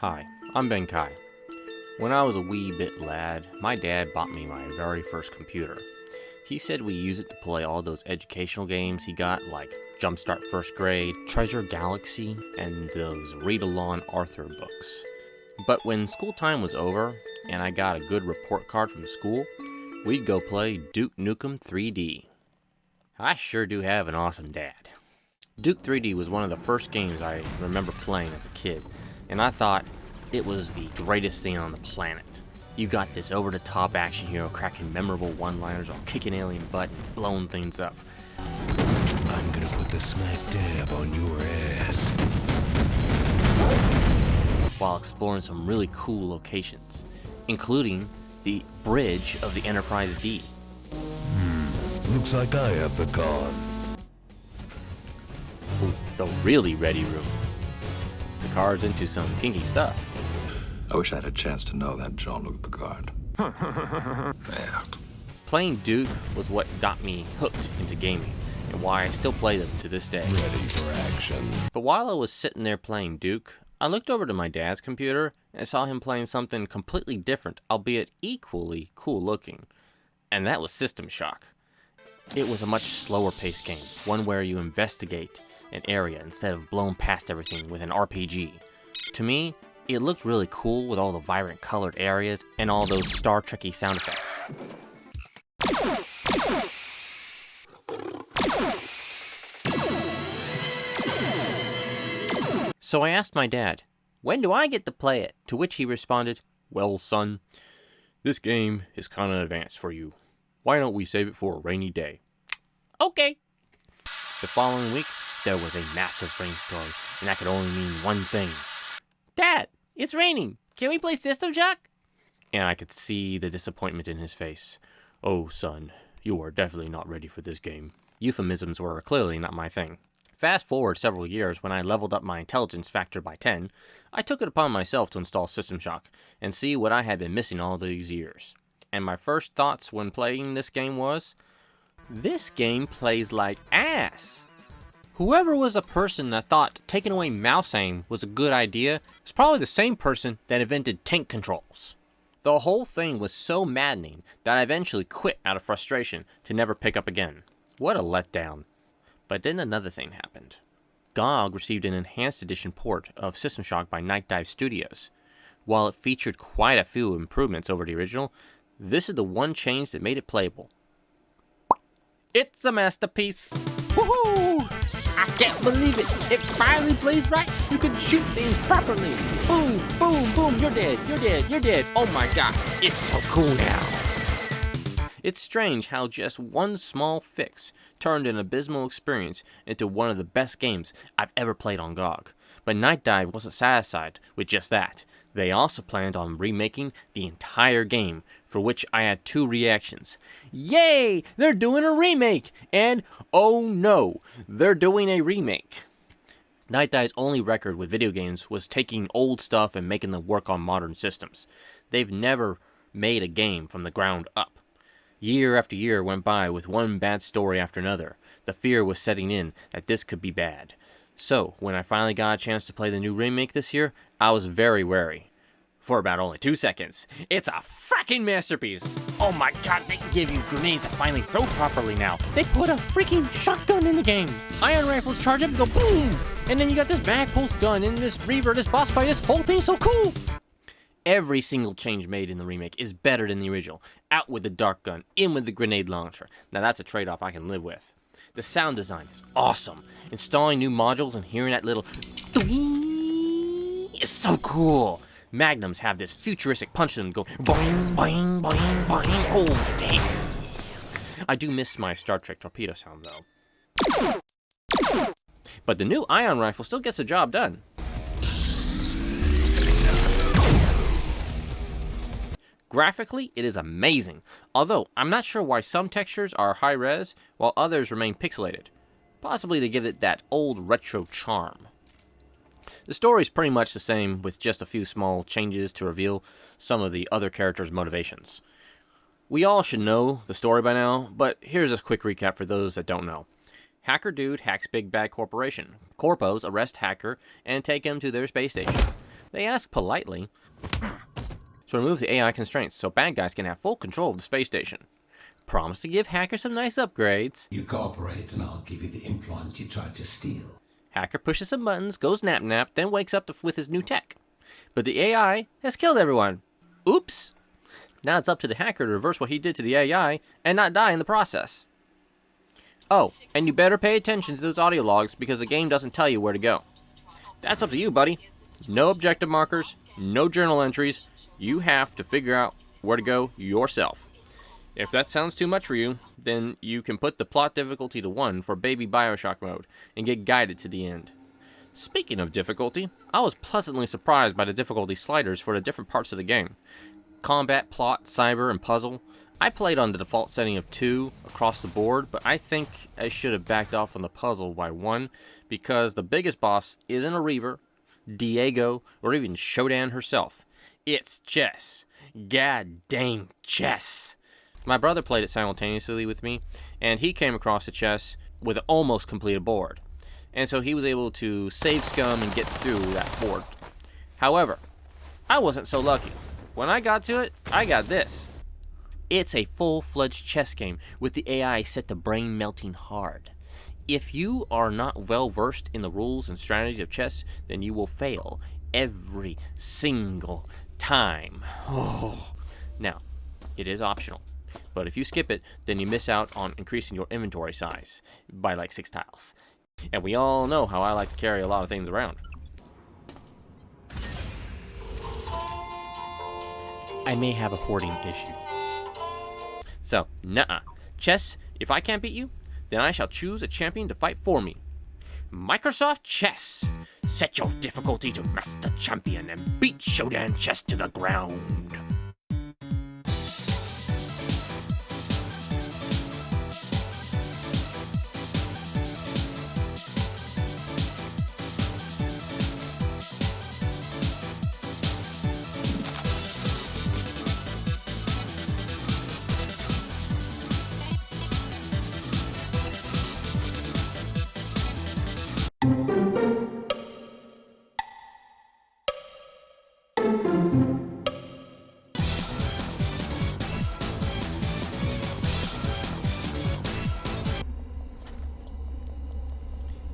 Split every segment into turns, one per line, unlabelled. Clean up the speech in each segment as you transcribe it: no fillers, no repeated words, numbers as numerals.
Hi, I'm Ben Kai. When I was a wee bit lad, my dad bought me my very first computer. He said we use it to play all those educational games he got, like Jumpstart First Grade, Treasure Galaxy, and those Read-Along Arthur books. But when school time was over, and I got a good report card from school, we'd go play Duke Nukem 3D. I sure do have an awesome dad. Duke 3D was one of the first games I remember playing as a kid, and I thought it was the greatest thing on the planet. You got this over-the-top action hero cracking memorable one-liners while kicking alien butt and blowing things up.
I'm gonna put the smack dab on your ass.
While exploring some really cool locations, including the bridge of the Enterprise D.
Looks like I have the con.
Ooh, the really ready room. The car's into some kinky stuff.
I wish I had a chance to know that Jean-Luc Picard. Merde.
Playing Duke was what got me hooked into gaming, and why I still play them to this day.
Ready for action.
But while I was sitting there playing Duke, I looked over to my dad's computer and saw him playing something completely different, albeit equally cool looking. And that was System Shock. It was a much slower paced game, one where you investigate an area instead of blowing past everything with an RPG. To me, it looked really cool with all the vibrant colored areas and all those Star Trek-y sound effects. So I asked my dad, when do I get to play it? To which he responded, well son, this game is kinda advanced for you. Why don't we save it for a rainy day? Okay. The following week, there was a massive rainstorm, and that could only mean one thing. Dad, it's raining. Can we play System Shock? And I could see the disappointment in his face. Oh, son, you are definitely not ready for this game. Euphemisms were clearly not my thing. Fast forward several years, when I leveled up my intelligence factor by 10, I took it upon myself to install System Shock and see what I had been missing all these years. And my first thoughts when playing this game was, this game plays like ass. Whoever was the person that thought taking away mouse aim was a good idea was probably the same person that invented tank controls. The whole thing was so maddening that I eventually quit out of frustration to never pick up again. What a letdown. But then another thing happened. GOG received an enhanced edition port of System Shock by Night Dive Studios. While it featured quite a few improvements over the original, this is the one change that made it playable. It's a masterpiece! Woohoo! I can't believe it! It finally plays right! You can shoot things properly! Boom, boom, boom, you're dead, you're dead, you're dead! Oh my god, it's so cool now! It's strange how just one small fix turned an abysmal experience into one of the best games I've ever played on GOG. But Night Dive wasn't satisfied with just that. They also planned on remaking the entire game, for which I had two reactions. Yay! They're doing a remake! And, oh no, they're doing a remake. Night Dive's only record with video games was taking old stuff and making them work on modern systems. They've never made a game from the ground up. Year after year went by with one bad story after another. The fear was setting in that this could be bad. So, when I finally got a chance to play the new remake this year, I was very wary. For about only 2 seconds. It's a frickin' masterpiece! Oh my god, they can give you grenades that finally throw properly now. They put a freaking shotgun in the game. Ion rifles charge up and go boom! And then you got this bagpulse gun and this Reaver, this boss fight, this whole thing's so cool! Every single change made in the remake is better than the original. Out with the dark gun, in with the grenade launcher. Now that's a trade-off I can live with. The sound design is awesome. Installing new modules and hearing that little is so cool. Magnums have this futuristic punch and go boing, boing, boing, boing. Oh, damn. I do miss my Star Trek torpedo sound, though. But the new ion rifle still gets the job done. Graphically, it is amazing, although I'm not sure why some textures are high-res while others remain pixelated, possibly to give it that old retro charm. The story is pretty much the same, with just a few small changes to reveal some of the other characters' motivations. We all should know the story by now, but here's a quick recap for those that don't know. Hacker dude hacks big bad corporation. Corpos arrest hacker and take him to their space station. They ask politely to remove the AI constraints so bad guys can have full control of the space station. Promise to give Hacker some nice upgrades.
You cooperate and I'll give you the implant you tried to steal.
Hacker pushes some buttons, goes nap-nap, then wakes up with his new tech. But the AI has killed everyone. Oops. Now it's up to the hacker to reverse what he did to the AI and not die in the process. Oh, and you better pay attention to those audio logs because the game doesn't tell you where to go. That's up to you, buddy. No objective markers, no journal entries. You have to figure out where to go yourself. If that sounds too much for you, then you can put the plot difficulty to 1 for baby Bioshock mode and get guided to the end. Speaking of difficulty, I was pleasantly surprised by the difficulty sliders for the different parts of the game. Combat, plot, cyber, and puzzle. I played on the default setting of 2 across the board, but I think I should have backed off on the puzzle by 1 because the biggest boss isn't a Reaver, Diego, or even Shodan herself. It's chess. God dang chess. My brother played it simultaneously with me, and he came across the chess with an almost completed board. And so he was able to save scum and get through that board. However, I wasn't so lucky. When I got to it, I got this. It's a full-fledged chess game with the AI set to brain-melting hard. If you are not well-versed in the rules and strategies of chess, then you will fail every single time. Oh. Now, it is optional. But if you skip it, then you miss out on increasing your inventory size by like 6 tiles. And we all know how I like to carry a lot of things around. I may have a hoarding issue. So, nuh-uh. Chess, if I can't beat you, then I shall choose a champion to fight for me. Microsoft Chess. Set your difficulty to Master Champion and beat Shodan Chess to the ground.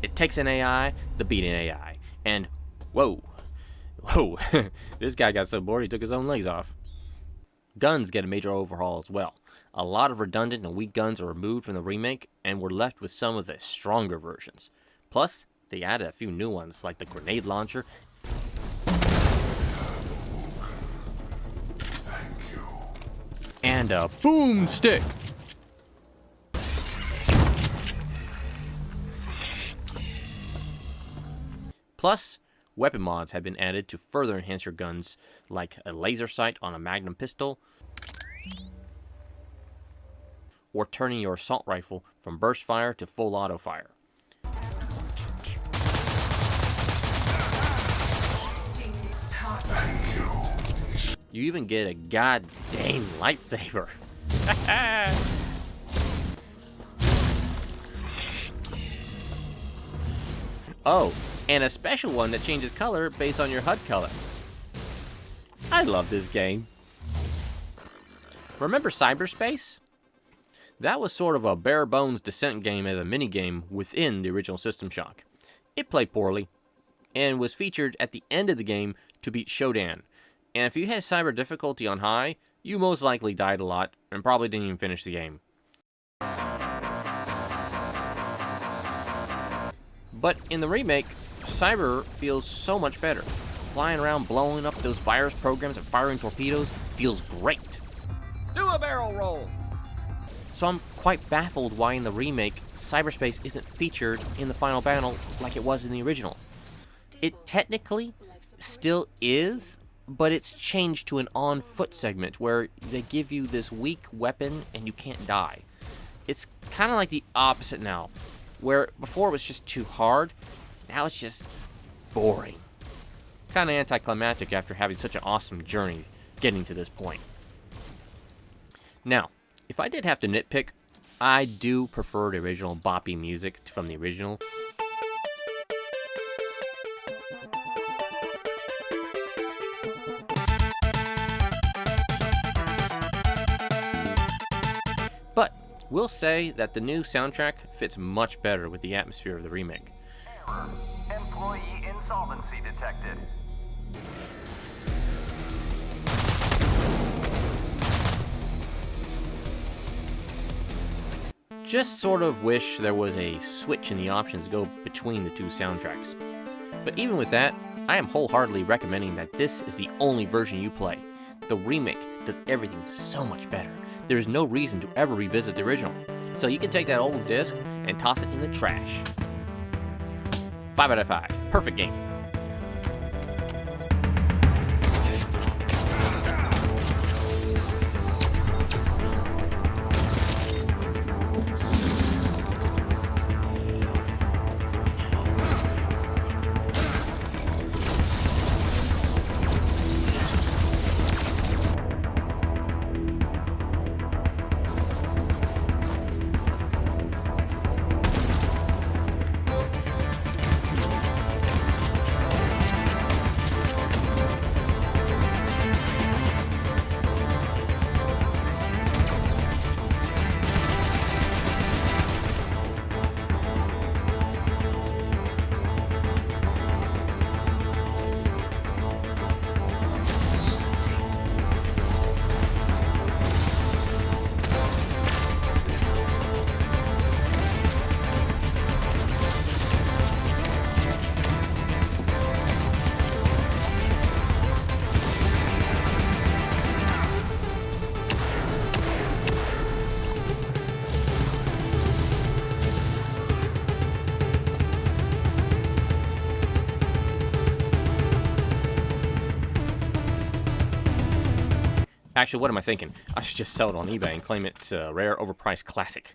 It takes an AI to beat an AI. And, whoa, this guy got so bored he took his own legs off. Guns get a major overhaul as well. A lot of redundant and weak guns are removed from the remake, and we're left with some of the stronger versions. Plus, they added a few new ones, like the grenade launcher. And a boomstick. Plus, weapon mods have been added to further enhance your guns, like a laser sight on a Magnum pistol, or turning your assault rifle from burst fire to full auto fire. You even get a goddamn lightsaber. Oh, and a special one that changes color based on your HUD color. I love this game. Remember Cyberspace? That was sort of a bare-bones Descent game as a minigame within the original System Shock. It played poorly, and was featured at the end of the game to beat Shodan. And if you had cyber difficulty on high, you most likely died a lot, and probably didn't even finish the game. But in the remake, Cyber feels so much better. Flying around blowing up those virus programs and firing torpedoes feels great. Do a barrel roll! So I'm quite baffled why in the remake, Cyberspace isn't featured in the final battle like it was in the original. It technically still is, but it's changed to an on-foot segment where they give you this weak weapon and you can't die. It's kind of like the opposite now, where before it was just too hard, now it's just boring. Kind of anticlimactic after having such an awesome journey getting to this point. Now, if I did have to nitpick, I do prefer the original boppy music from the original. We'll say that the new soundtrack fits much better with the atmosphere of the remake.
Employee insolvency detected.
Just sort of wish there was a switch in the options to go between the two soundtracks. But even with that, I am wholeheartedly recommending that this is the only version you play. The remake does everything so much better. There is no reason to ever revisit the original. So you can take that old disc and toss it in the trash. 5 out of 5. Perfect game. Actually, what am I thinking? I should just sell it on eBay and claim it's a rare, overpriced classic.